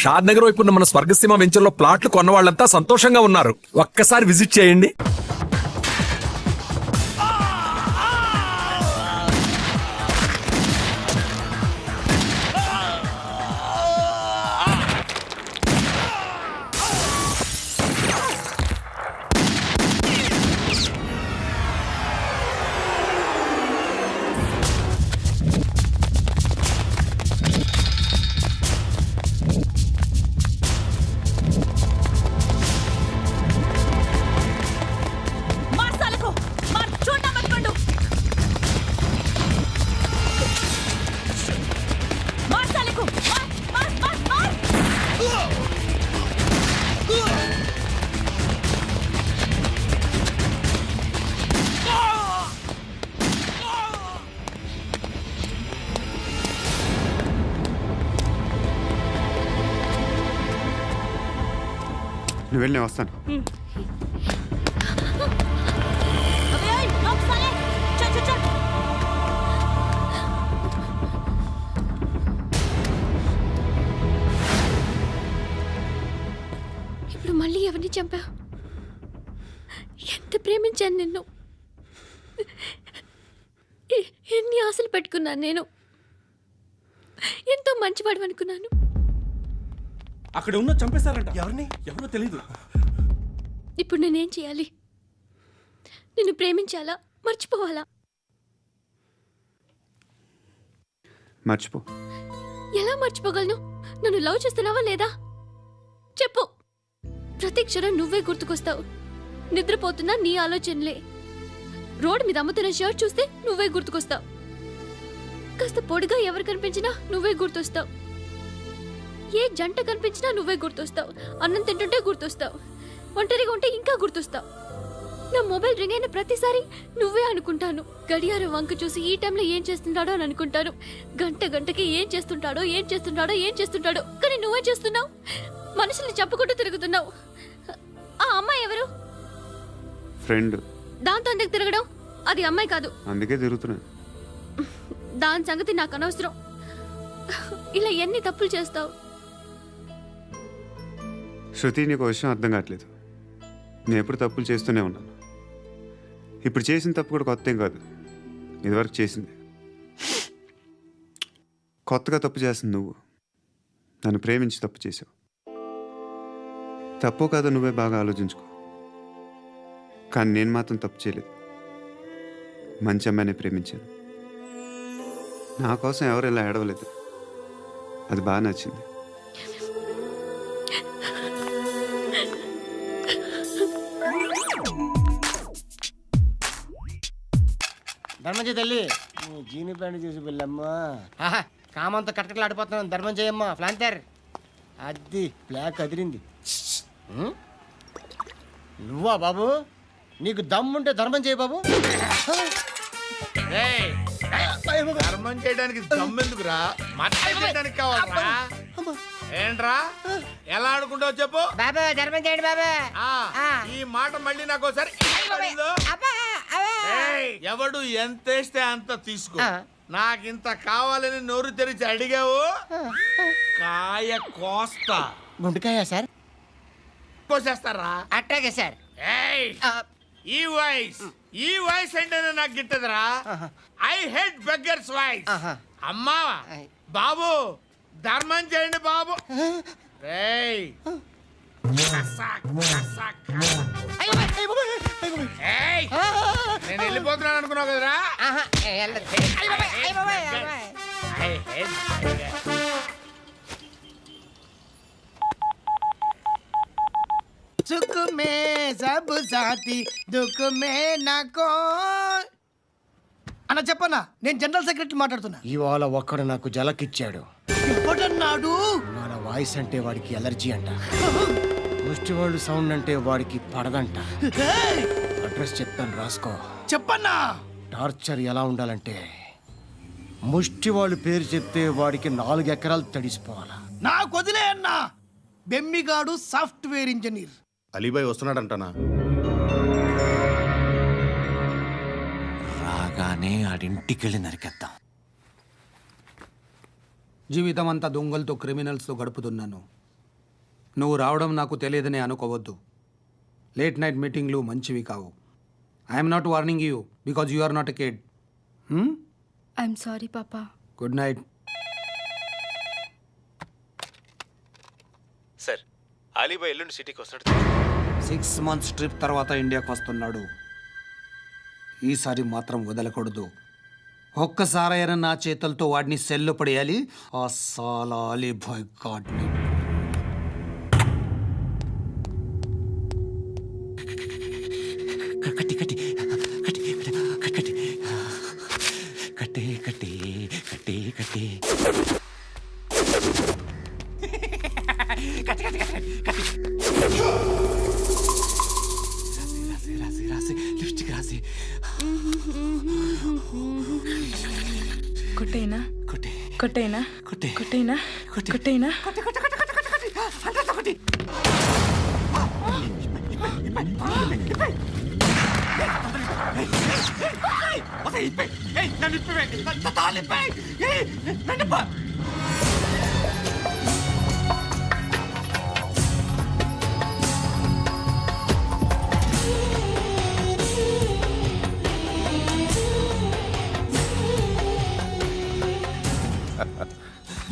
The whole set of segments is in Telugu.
షాద్ నగర్ వైపు ఉన్న మన స్వర్గసీమ వెంచర్లో ప్లాట్లు కొన్న వాళ్ళంతా సంతోషంగా ఉన్నారు. ఒక్కసారి విజిట్ చేయండి. నువ్వు వెళ్ళి నేను వస్తాను. ఇప్పుడు మళ్ళీ ఎవరిని చంపా? ఎంత ప్రేమించాను నిన్ను, ఎన్ని ఆశలు పెట్టుకున్నాను. నేను ఎంతో మంచివాడు అనుకున్నాను. అక్కడ ఉన్న చంపేశారంట. ఎవరో తెలీదు. ఇప్పుడు నేనేం చేయాలి? నిన్ను ప్రేమించాలా, మర్చిపోవాలా? మర్చిపో. ఎలా మర్చిపోగలను? నన్ను లవ్ చేస్తున్నావా లేదా చెప్పు. ప్రతి క్షణం నువ్వే గుర్తుకొస్తావు. నిద్రపోతున్నా నీ ఆలోచనలే. రోడ్డు మీద అమ్ముతున్న షర్ట్ చూస్తే నువ్వే గుర్తుకొస్తావు. కాస్త పొడిగా ఎవరు కనిపించినా నువ్వే గుర్తొస్తావు. ఏ జంట కనిపించినా నువ్వే గుర్తొస్తావు. అన్నం తింటుంటే గుర్తొస్తావు. ఒంటరిగా ఉంటే ఇంకా గుర్తొస్తావు. నా మొబైల్ రింగ్ అయిన ప్రతిసారి నువ్వే అనుకుంటాను. గడియారం వంక చూసి ఈ టైంలో ఏం చేస్తుంటాడో అని అనుకుంటాను. గంటకి ఏం చేస్తుంటాడో కానీ నువ్వే చేస్తున్నావు. మనుషుల్ని చంపుకుంటూ తిరుగుతున్నావు. ఆ అమ్మాయి ఎవరు? ఫ్రెండ్. దాంతో ఎందుకు తిరగడం? అది అమ్మాయి కాదు. అందుకే తిరుగుతున్నా. దాని సంగతి నాకు అనవసరం. ఇలా ఎన్ని తప్పులు చేస్తావు? శృతి, నీకు విషయం అర్థం కావట్లేదు. నేను ఎప్పుడు తప్పులు చేస్తూనే ఉన్నాను. ఇప్పుడు చేసిన తప్పు కూడా కొత్త ఏం కాదు. ఇదివరకు చేసింది. కొత్తగా తప్పు చేస్తుంది నువ్వు. నన్ను ప్రేమించి తప్పు చేసావు. తప్పు కాదో నువ్వే బాగా ఆలోచించుకో. కానీ నేను మాత్రం తప్పు చేయలేదు. మంచి అమ్మాయిని ప్రేమించాను. నా కోసం ఎవరు ఇలా ఏడవలేదు. అది బాగా నచ్చింది. ధర్మం చేయి తల్లి. జీని ప్యాంట్ చూసి వెళ్ళమ్మా. కామంతో కట్టకలు ఆడిపోతున్నాను. ధర్మం చేయమ్మా. ఫ్లాంటర్ అది బ్లాక్ అదిరింది. నువ్వా బాబు? నీకు దమ్ముంటే ధర్మం చేయి బాబు. ధర్మం చేయడానికి దమ్మెందుకురా? మర్డర్ చేయడానికి కావాలరా? ఏంట్రా ఎలా ఆడుకుంటావు చెప్పు బాబా. ధర్మం చేయండి బాబా. ఈ మాట మళ్ళీ నాకు ఒకసారి ఎవడు ఎంత వేస్తే అంత తీసుకో. నాకింత కావాలని నోరు తెరిచి అడిగావు, కాయ కోస్తా. గుండెకాయ సార్? కోసేస్తారా? అట్టాగే సార్. ఈ వాయిస్ అంటేనే నాకు గిట్టదురా. I hate beggars voice. అమ్మా బాబు, ధర్మం చేయండి బాబు. నేను వెళ్ళిపోతున్నాను అనుకున్నావు కదరా? సుఖ మే సబ్ సాథీ దుఃఖ మే నాకో. అన్న చెప్పన్నా, నేను జనరల్ సెక్రటరీ మాట్లాడుతున్నా. ఇవాళ ఒక్కడు నాకు జలకిచ్చాడు. ఎవడన్నాడు? మన వాయిస్ అంటే వాడికి ఎలర్జీ అంట. ముష్టి వాళ్ళు సౌండ్ అంటే వాడికి పడదంట. అడ్రస్ చెప్తాను, రాసుకో. చెప్పన్నా. టార్చర్ ఎలా ఉండాలంటే, ముష్టి వాళ్ళు పేరు చెప్తే వాడికి 4 ఎకరాలు తడిసిపోవాలా. నాకు వదిలే అన్నా. బెమ్మిగాడు సాఫ్ట్వేర్ ఇంజనీర్. అలీబాయ్ వస్తున్నాడంటనా? రాగానే ఆడింటికెళ్ళి నరికేద్దాం. జీవితం అంతా దొంగలతో, క్రిమినల్స్తో గడుపుతున్నాను. నువ్వు రావడం నాకు తెలియదని అనుకోవద్దు. లేట్ నైట్ మీటింగ్లు మంచివి కావు. I'm not warning you because you are not a kid. I'm sorry పాపా. Good night. సార్ అలీబాయ్ ఎల్లుండి సిటీకి వస్తాడు. 6 months ట్రిప్ తర్వాత ఇండియాకి వస్తున్నాడు. ఈసారి మాత్రం వదలకూడదు. ఒక్కసారైనా నా చేతులతో వాడిని సెల్లు పడేయాలి. ఆ సాలా అలీబాయ్ గాడ్ని. కట్టి కట్టి కట్టి కట్టి కట్టి కట్టి కట్టి కట్టి లిప్స్టిక్ రాసి కొట్టేనా కొట్టి కొట్టేనా కొట్టి కొట్టేనా కొట్టి కొట్టేనా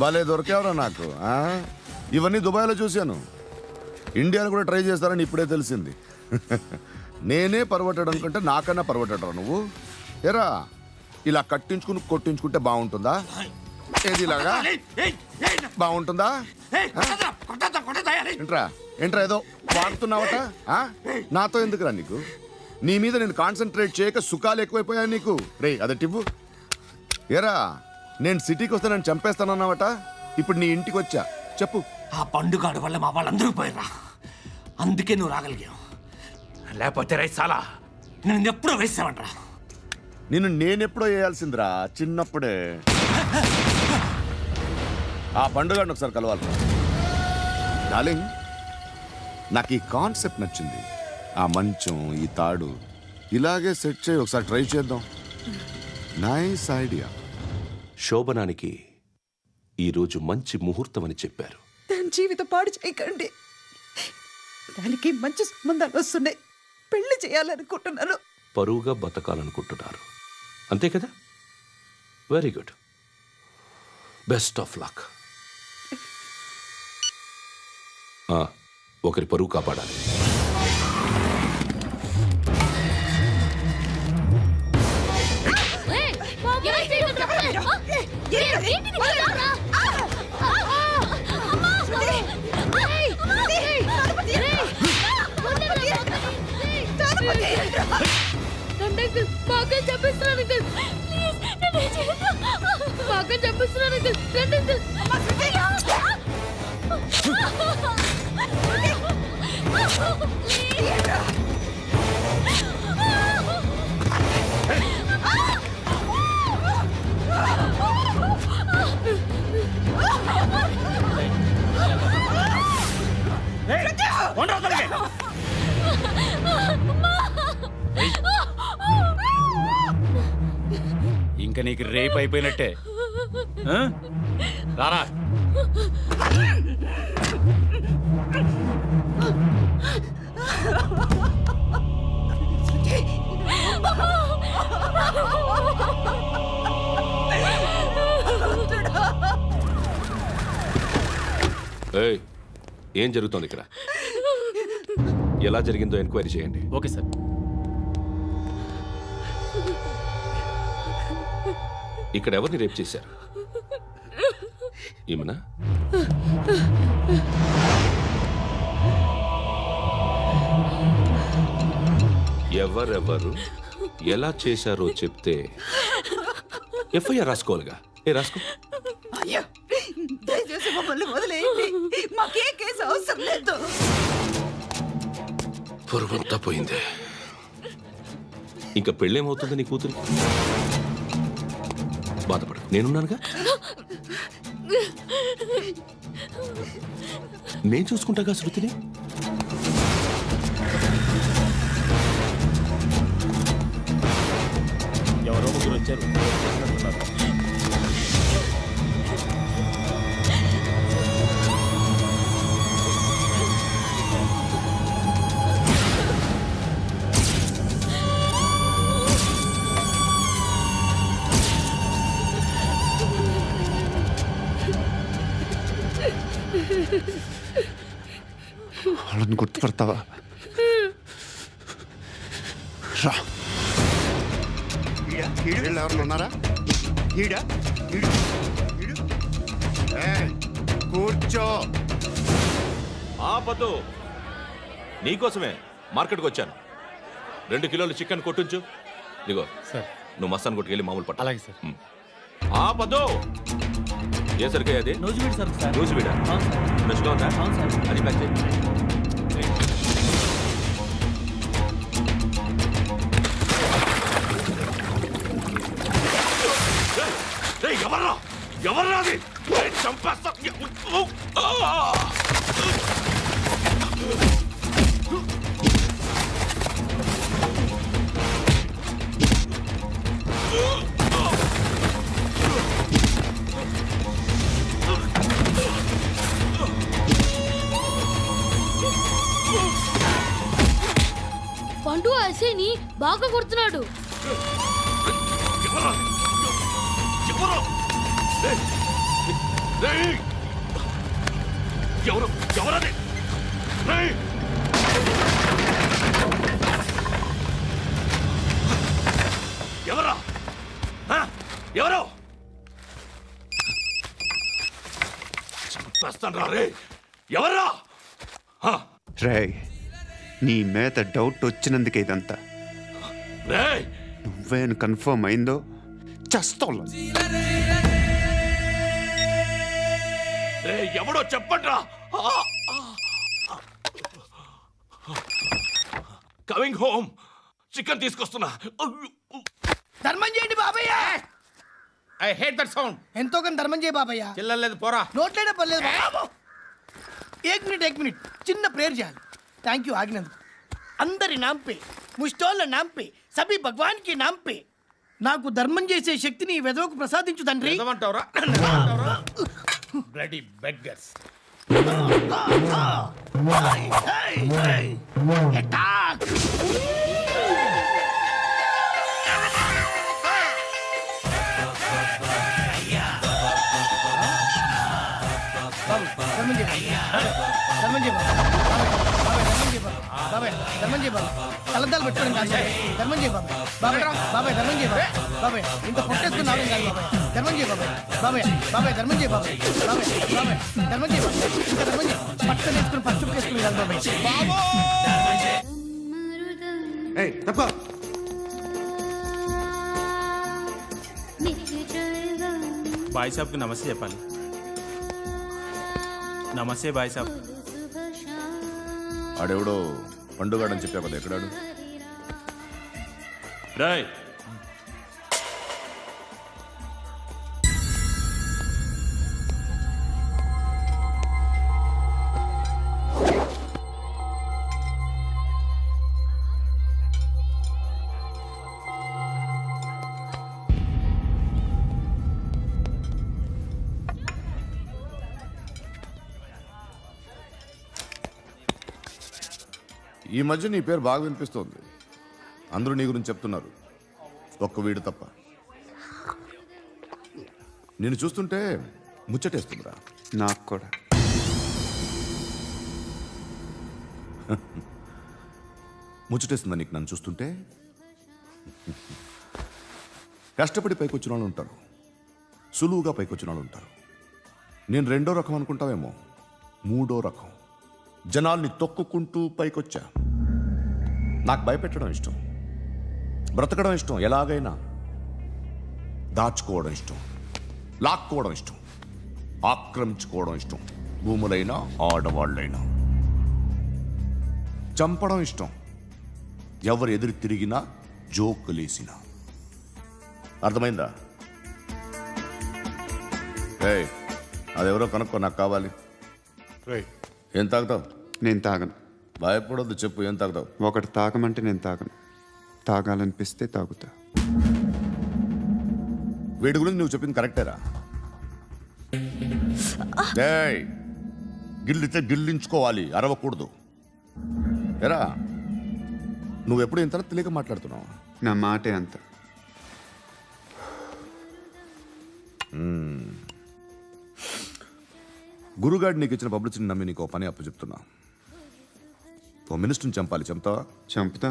భలే దొరికేవరా నాకు ఆ? ఇవన్నీ దుబాయ్లో చూశాను. ఇండియాలో కూడా ట్రై చేస్తారని ఇప్పుడే తెలిసింది. నేనే పర్వటాడు అనుకుంటే నాకన్నా పర్వటాడు నువ్వు. ఎరా ఇలా కట్టించుకుని కొట్టించుకుంటే బాగుంటుందా? ఏది ఇలాగా బాగుంటుందా? ఏంట్రా ఏంట్రా ఏదో వాడుతున్నావట? ఆ? నాతో ఎందుకురా నీకు? నీ మీద నేను కాన్సన్ట్రేట్ చేయక సుఖాలు ఎక్కువైపోయా నీకు. రే అదటివ్వు. ఎరా నేను సిటీకి వస్తే నన్ను చంపేస్తానన్నావట. ఇప్పుడు నీ ఇంటికి వచ్చా. చెప్పు. ఆ పండుగాడు వల్ల మా వాళ్ళందరూ పోయిర్రా. అందుకే నువ్వు రాగలిగావు. లేకపోతే రైస్ చాలా నేను ఎప్పుడో వేసామంట్రా. నిన్ను నేనెప్పుడో వేయాల్సిందిరా చిన్నప్పుడే. ఆ పండుగను ఒకసారి కలవాలి. డార్లింగ్ నాకు ఈ కాన్సెప్ట్ నచ్చింది. ఆ మంచం ఈ తాడు ఇలాగే సెట్ చేయి. ఒకసారి ట్రై చేద్దాం. Nice idea. శోభనానికి ఈరోజు మంచి ముహూర్తం అని చెప్పారు. దాని జీవితం పాడు చేయకండి. దానికి మంచి సంబంధాలు వస్తున్నాయి. పెళ్లి చేయాలనుకుంటున్నాను. పరువుగా బతకాలనుకుంటున్నారు అంతే కదా? Very good. Best of luck. ఒకరి పరువు కాపాడాలి. ఇంకా నీకు రేపు అయిపోయినట్టే. రారా. ఏం జరుగుతోంది ఇక్కడ? ఎలా జరిగిందో ఎంక్వైరీ చేయండి. Okay sir. ఇక్కడ ఎవరిని రేప్ చేశారు? ఈమెనా? ఎవరెవరు ఎలా చేశారో చెప్తే ఎఫ్ఐఆర్ రాసుకోవాలిగా. రాసుకో. దయచేసి మమ్మల్ని వదిలేయండి. మాకే కేసు అవసరం లేదు. పొరుగుంతా పోయింది. ఇంకా పెళ్ళేమవుతుంది నీ కూతురు? బాధపడు, నేనున్నానుగా. నేను చూసుకుంటాగా శృతిని. ఎవరో ముగ్గురు వచ్చారు. వాళ్ళని గుర్తుపడతావా? రా. వీళ్ళు ఎవరు ఉన్నారా? కూర్చో. ఆపదు, నీకోసమే మార్కెట్కి వచ్చాను. 2 కిలోలు చికెన్ కొట్టుంచు. ఇదిగో సార్. నువ్వు మస్తాన్ కొట్టుకెళ్ళి మామూలు పట్టు. అలాగే సార్. ఆపదు. ఏ సరికే అది? నూజివీడు సార్. సార్ నూజివీడా? ఫ్రెష్గా ఉందా? అది ప్యాక్ చేయి. ఎవర్రా ఎవర్రా అది? చంపేస్తా. పండు అసేని బాగా కొడుతున్నాడు. ఎవరు ఎవరది? ఎవరా? ఎవరు? చంపేస్తాను రా రే. ఎవర్రా? రే, నీ మీద డౌట్ వచ్చినందుకే ఇదంతా. రే నువ్వేను కన్ఫర్మ్ అయిందో చేస్తావు. రే ఎవడో చెప్పండ్రా. Coming home. చికెన్ తీసుకొస్తున్నా. ధర్మం చేయండి బాబయ్య. I hate that sound. ఎంతో కానీ ధర్మం చేయ బాబయ్య. చిల్లలేదు పోరా. నోట్లేనే పర్లేదు బాబు. ఏక్ మినిట్ చిన్న ప్రేయర్ చేయాలి. థ్యాంక్ యూ ఆగినందుకు. అందరి నాంపే, ముష్టోళ్ళ నాంపే, సభీ భగవాన్ కి నాంపే నాకు ధర్మం చేసే శక్తిని ఈ వెధవకు ప్రసాదించు తండ్రి. నిజమంటావురా? Bloody beggars. అటాక్. ధర్మం చేయ ధర్మం చేయ బాబాయ్. ధర్మం చేయ బాబాయ్. కలద్దాలు పెట్టుకోవడం కాదు ధర్మం చేయ బాబాయ్. బాబాయ్ ధర్మం చేయ బాబాయ్. ఇంత పొట్టేసుకుని రావడం కాదు బాబాయ్. ధర్మం చేయ బాబాయ్. ధర్మం చేయ బాబాయ్. ధర్మం చేయ ఇంకా ధర్మం చేయ. పట్టణ వేసుకుని పచ్చుకు వేసుకుని కాదు బాబాయ్. తప్ప. బాయ్ సాబ్కి నమస్తే చెప్పాలి. నమస్తే బాయ్ సాబ్. ఆడెవడో పండుగాడని చెప్పావు కదా, ఎక్కడాడు? రాయ్ ఈ మధ్య నీ పేరు బాగా వినిపిస్తోంది. అందరూ నీ గురించి చెప్తున్నారు, ఒక్క వీడు తప్ప. నేను చూస్తుంటే ముచ్చటేస్తుందిరా. నాకు కూడా. ముచ్చటేస్తుందా నీకు నన్ను చూస్తుంటే? కష్టపడి పైకి వచ్చిన వాళ్ళు ఉంటారు, సులువుగా పైకి వచ్చిన వాళ్ళు ఉంటారు. నేను 2వ రకం అనుకుంటావేమో, 3వ రకం. జనాల్ని తొక్కుకుంటూ పైకొచ్చా. నాకు భయపెట్టడం ఇష్టం, బ్రతకడం ఇష్టం, ఎలాగైనా దాచుకోవడం ఇష్టం, లాక్కోవడం ఇష్టం, ఆక్రమించుకోవడం ఇష్టం. భూములైనా ఆడవాళ్ళైనా చంపడం ఇష్టం. ఎవరు ఎదురు తిరిగినా జోకులేసినా. అర్థమైందా? ఏయ్, అదెవరో కనుక్కో, నాకు కావాలి. ఏం తాగుతావు? నేను తాగను. భయపడొద్దు, చెప్పు ఏం తాగుతావు? ఒకటి తాగమంటే నేను తాగను. తాగాలనిపిస్తే తాగుతా. వీడి గురించి నువ్వు చెప్పింది కరెక్టేరా? ఏయ్, గిల్లితే గిల్లించుకోవాలి, అరవకూడదు. ఎరా, నువ్వెప్పుడు ఇంత తెలియక మాట్లాడుతున్నావు? నా మాటే అంత. గురుగాడు నీకు ఇచ్చిన పబ్లిసిటీని నమ్మి నీకు ఓ పని అప్పచెప్తున్నా. ఓ మినిస్టర్ని చంపాలి, చంపుతావా? చంపుతా.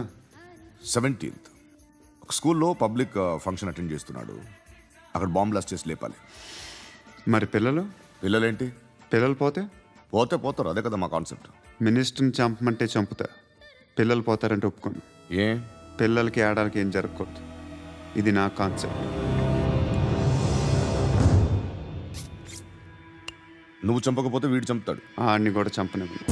17th ఒక స్కూల్లో పబ్లిక్ ఫంక్షన్ అటెండ్ చేస్తున్నాడు. అక్కడ బాంబ్ బ్లాస్ట్ చేసి లేపాలి. మరి పిల్లలు? పిల్లలేంటి? పిల్లలు పోతే? పోతే పోతారు, అదే కదా మా కాన్సెప్ట్. మినిస్టర్ని చంపమంటే చంపుతా, పిల్లలు పోతారంటే ఒప్పుకోను. ఏ? పిల్లలకి ఆడాలకి ఏం జరగకూడదు. ఇది నా కాన్సెప్ట్. నువ్వు చంపకపోతే వీడు చంపుతాడు. ఆడిని కూడా చంపనివ్వను.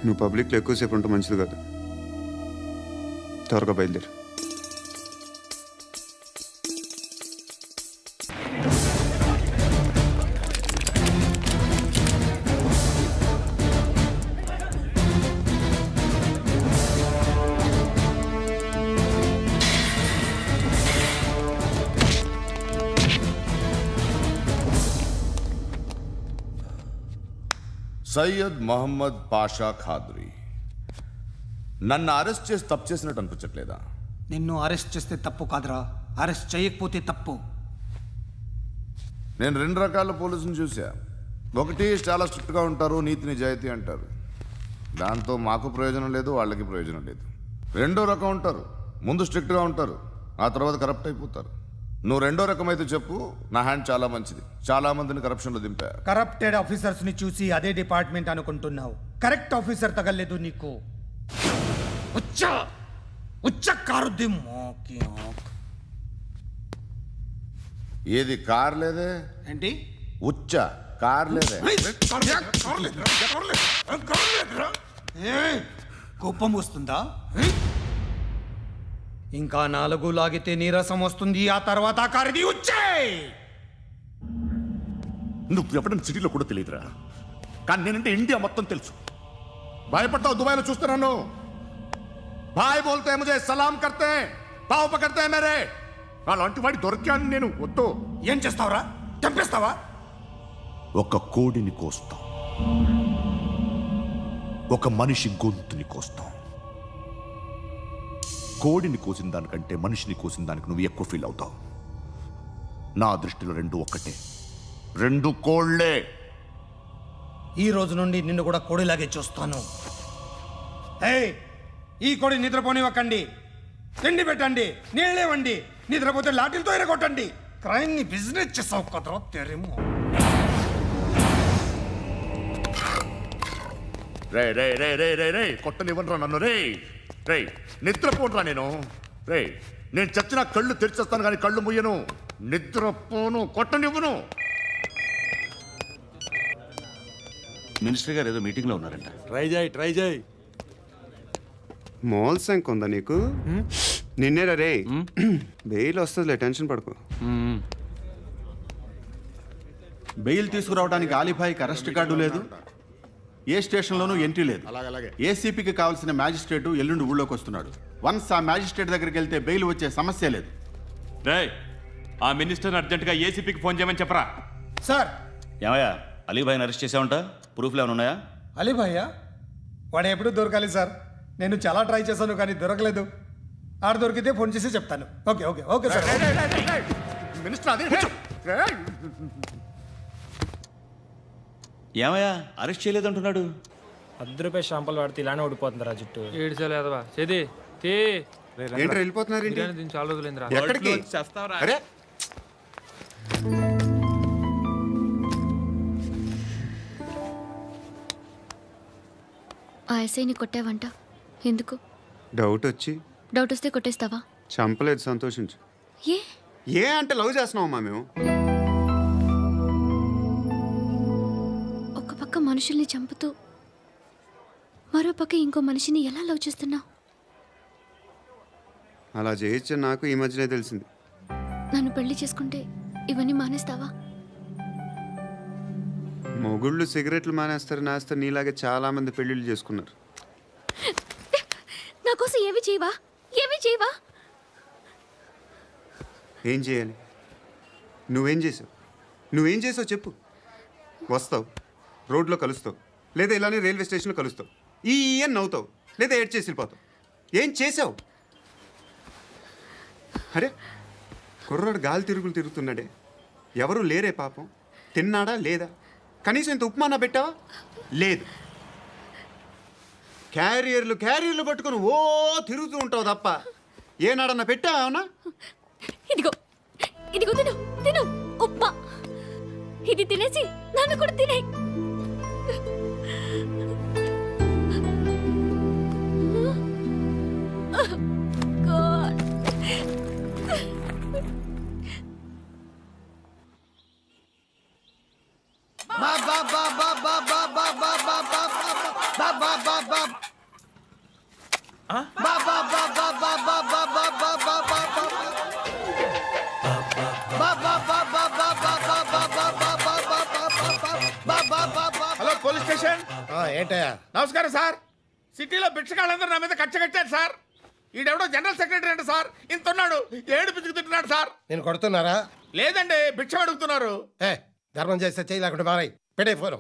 నువ్వు పబ్లిక్లో ఎక్కువసేపు ఉంటే మంచిది కాదు. త్వరగా బయలుదేరు. సయ్యద్ మహమ్మద్ పాషా ఖాద్రీ. నన్ను అరెస్ట్ చేసి తప్పు చేసినట్టు అనిపించట్లేదా? నిన్ను అరెస్ట్ చేస్తే తప్పు కాదురా, అరెస్ట్ చేయకపోతే తప్పు. నేను 2 రకాల పోలీసుని చూసా. ఒకటి చాలా స్ట్రిక్ట్గా ఉంటారు, నీతి నిజాయితీ అంటారు. దాంతో మాకు ప్రయోజనం లేదు, వాళ్ళకి ప్రయోజనం లేదు. రెండో రకం ఉంటారు, ముందు స్ట్రిక్ట్గా ఉంటారు, ఆ తర్వాత కరప్ట్ అయిపోతారు. నువ్వు రెండో రకం అయితే చెప్పు. నా హ్యాండ్ చాలా మంచిది, చాలా మందిని కరప్షన్లో దింపారు. కరప్టెడ్ ఆఫీసర్స్ ని చూసి అదే డిపార్ట్మెంట్ అనుకుంటున్నావు. కరెక్ట్ ఆఫీసర్ తగలేదు నీకు. కారుద్ది మోకి ఆక్. ఏది కార్ లేదే? ఏంటి? ఉచ్చ కార్ లేదే? కోపం వస్తుందా? ఇంకా 4 లాగితే నీరసం వస్తుంది, ఆ తర్వాత కారిది ఉచ్చే. నువ్వు ఎప్పుడైనా సిటీలో కూడా తెలియదురా, కానీ నేనంటే ఇండియా మొత్తం తెలుసు. భయపడతావు దుబాయ్లో చూస్తున్నాను. భాయ్ బోల్తే ముజే సలాం కర్తే, పావు పకర్తే మేరే. అలాంటి వాడి దొరికాను నేను. వద్దు. ఏం చేస్తావురా? చంపేస్తావా? ఒక కోడిని కోస్తాం, ఒక మనిషి గొంతుని కోస్తాం. కోడిని కోసిన దానికంటే మనిషిని కోసిన దానికి నువ్వు ఎక్కువ ఫీల్ అవుతావు. నా దృష్టిలో 2 ఒక్కటే, 2 కోళ్లే. ఈ రోజు నుండి నిన్ను కూడా కోడిలాగే చూస్తాను. ఈ కోడి నిద్రపోనివ్వకండి, తిండి పెట్టండి, నీళ్ళేవండి. నిద్రపోతే లాఠీలతో ఎరగొట్టండి. క్రైమ్ ని బిజినెస్ చేసావు కదరా తెరేమో. రే రే రే రే రే రే కొట్టనివ్వనరా నన్ను. రే రే నిద్రపోనరా నేను. రే నేను చచ్చిన కళ్ళు తెరిచేస్తాను కానీ కళ్ళు ముయ్యను. నిద్రపోను, కొట్టనివ్వను. మినిస్టర్ గారు ఏదో మీటింగ్లో ఉన్నారంట. ట్రై చేయి. మోల్ సంక్ ఉందా నీకు? నిన్నేరా రే. బెయిల్ వస్తుందిలే, టెన్షన్ పడుకో. బెయిల్ తీసుకురావడానికి ఆలిభాయికి అరెస్ట్ కార్డు లేదు, ఏ స్టేషన్లోనూ ఎంట్రీ లేదు. ఏసీపీకి కావాల్సిన మ్యాజిస్ట్రేటు ఎల్లుండి ఊళ్ళోకి వస్తున్నాడు. వన్స్ ఆ మ్యాజిస్ట్రేట్ దగ్గరికి వెళ్తే బెయిల్ వచ్చే సమస్య లేదు. ఆ మినిస్టర్ అర్జెంటుగా ఏసీపీకి ఫోన్ చేయమని చెప్పరా. సార్. ఏమయ్యా, అలీభాయిని అరెస్ట్ చేసావంట? ప్రూఫ్లు ఏమైనా ఉన్నాయా? అలీభయ్యా వాడు ఎప్పుడు దొరకాలి సార్. నేను చాలా ట్రై చేశాను కానీ దొరకలేదు. ఆడ దొరికితే ఫోన్ చేసి చెప్తాను. Okay okay okay sir. Minister అదే. ఏమయ్యా, అరెస్ట్ చేయలేదంటున్నాడు? ₹10 షాంపల్ వాడితే ఇలానే ఓడిపోతుంది రా జుట్టు. ఏంటి వెళ్ళిపోతున్నారు? చాలా రోజులైందిరా. ఎక్కడికి? అరే ఆ ఎస్ఐని కొట్టావంట, ఎందుకు? డౌట్ వచ్చి. డౌట్ వస్తే కొట్టేస్తావా? చంపలేదు, సంతోషించు. ఏ ఏ అంటే లవ్ చేస్తున్నావమ్మా మేము. ఒక పక్క మనుషుల్ని చంపుతూ మరో పక్క ఇంకో మనిషిని ఎలా లవ్ చేస్తున్నావు? అలా చేయొచ్చు నాకు ఈ మధ్యనే తెలిసింది. నన్ను పెళ్లి చేసుకుంటే ఇవన్నీ మానేస్తావా? మొగుళ్ళు సిగరెట్లు మానేస్తారు, నాస్తారు. నీలాగే చాలా మంది పెళ్లిళ్ళు చేసుకున్నారు. నా కోసం ఏమి చేయవా? ఏమి చేయవా? ఏం చేయాలి? నువ్వేం చేసావు? నువ్వేం చేసావు చెప్పు. వస్తావు, రోడ్లో కలుస్తావు, లేదా ఇలానే రైల్వే స్టేషన్లో కలుస్తావు. ఈ అని నవ్వుతావు, లేదా ఏడ్ చేసి వెళ్ళిపోతావు. ఏం చేసావు? అరే కుర్రాడు గాలి తిరుగులు తిరుగుతున్నాడే, ఎవరు లేరే పాపం. తిన్నాడా లేదా? కనీసం ఇంత ఉప్మానా పెట్టావా? లేదు. క్యారియర్లు పట్టుకుని ఓ తిరుగుతూ ఉంటావు తప్ప ఏనాడన్నా పెట్టావా? అవునా? ఇదిగో ఇదిగో తిను తిను ఉప్మా. ఇది తినేసి నన్ను కూడా తినే. Hello police station. ఏంటయ్యా? నమస్కారం సార్. సిటీలో భిక్షగాళ్ళందరూ నా మీద కట్టారు సార్. ఈడెవడో జనరల్ సెక్రటరీ అంట సార్. ఇంత ఉన్నాడు, ఏడు పిచ్చుకు తింటున్నాడు సార్. నేను కొడుతున్నారా? లేదండి, భిక్ష అడుగుతున్నారు. ఏ ధర్మం చేస్తే చెయ్యి లేకుండా మారాయి. పెట్టే ఫోను.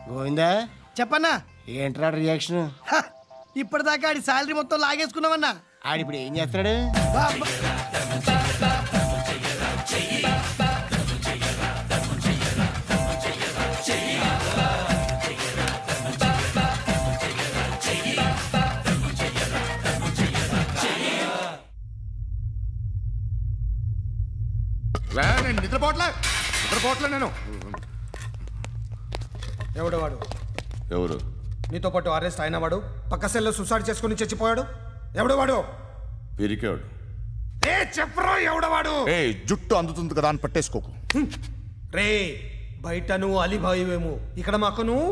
గోవిందా, చెప్పన్నా. ఏంట్రా రియాక్షన్? హ, ఇప్పటిదాకా ఆడి శాలరీ మొత్తం లాగేసుకున్నావన్నా. ఆడిప్పుడు ఏం చేస్తున్నాడు? నేను నిద్రపోవట్లే నేను. ఎవడు వాడు? ఎవరు? నీతో పాటు అరెస్ట్ అయిన వాడు, పక్క సెల్లో సూసైడ్ చేసుకుని చచ్చిపోయాడు. ఎవడు వాడు? పిరికాడు. ఏ చెప్పరా ఎవడవాడు? ఏ జుట్టు అందుతుంది కదా అని పట్టేసుకోకు. రే బయట నువ్వు అలీబాయివేమో, ఇక్కడ మాకు నువ్వు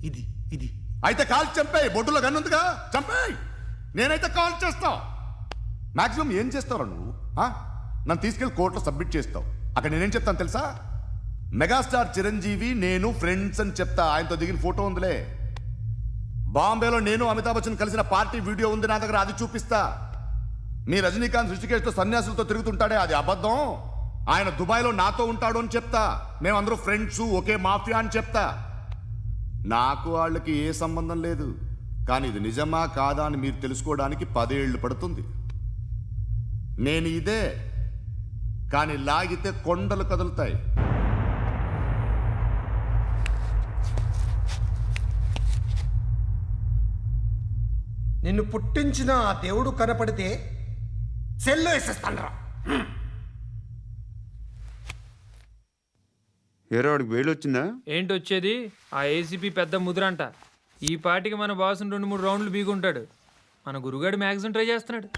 ఇది ఇది అయితే కాల్ చంపేయి. బొడ్డులో గన్నుందిగా, చంపేయి. నేనైతే కాల్ చేస్తా. మాక్సిమం ఏం చేస్తావు నువ్వు? నన్ను తీసుకెళ్లి కోర్టులో సబ్మిట్ చేస్తావు. అక్కడ నేనేం చెప్తాను తెలుసా? మెగాస్టార్ చిరంజీవి నేను ఫ్రెండ్స్ అని చెప్తా. ఆయనతో దిగిన ఫోటో ఉందిలే. బాంబేలో నేను అమితాబ్ బచ్చన్ కలిసిన పార్టీ వీడియో ఉంది నా దగ్గర, అది చూపిస్తా. మీ రజనీకాంత్ ఋషికేష్తో సన్యాసులతో తిరుగుతుంటాడే, అది అబద్ధం. ఆయన దుబాయ్లో నాతో ఉంటాడు అని చెప్తా. మేమందరూ ఫ్రెండ్స్, ఒకే మాఫియా అని చెప్తా. నాకు వాళ్ళకి ఏ సంబంధం లేదు. కానీ ఇది నిజమా కాదా అని మీరు తెలుసుకోవడానికి 10 ఏళ్ళు పడుతుంది. నేను ఇదే, కానీ లాగితే కొండలు కదులుతాయి. నిన్ను పుట్టించిన ఆ దేవుడు కనపడితే సెల్లో వేసేస్తానరా. ఏరో వాడికి వేలు వచ్చిందా? ఏంటి వచ్చేది? ఆ ఏసీపీ పెద్ద ముద్రంట. ఈ పాటికి మన బాసుని 2-3 రౌండ్లు బీగుంటాడు. మన గురుగాడు మ్యాగజైన్ ట్రై చేస్తున్నాడు.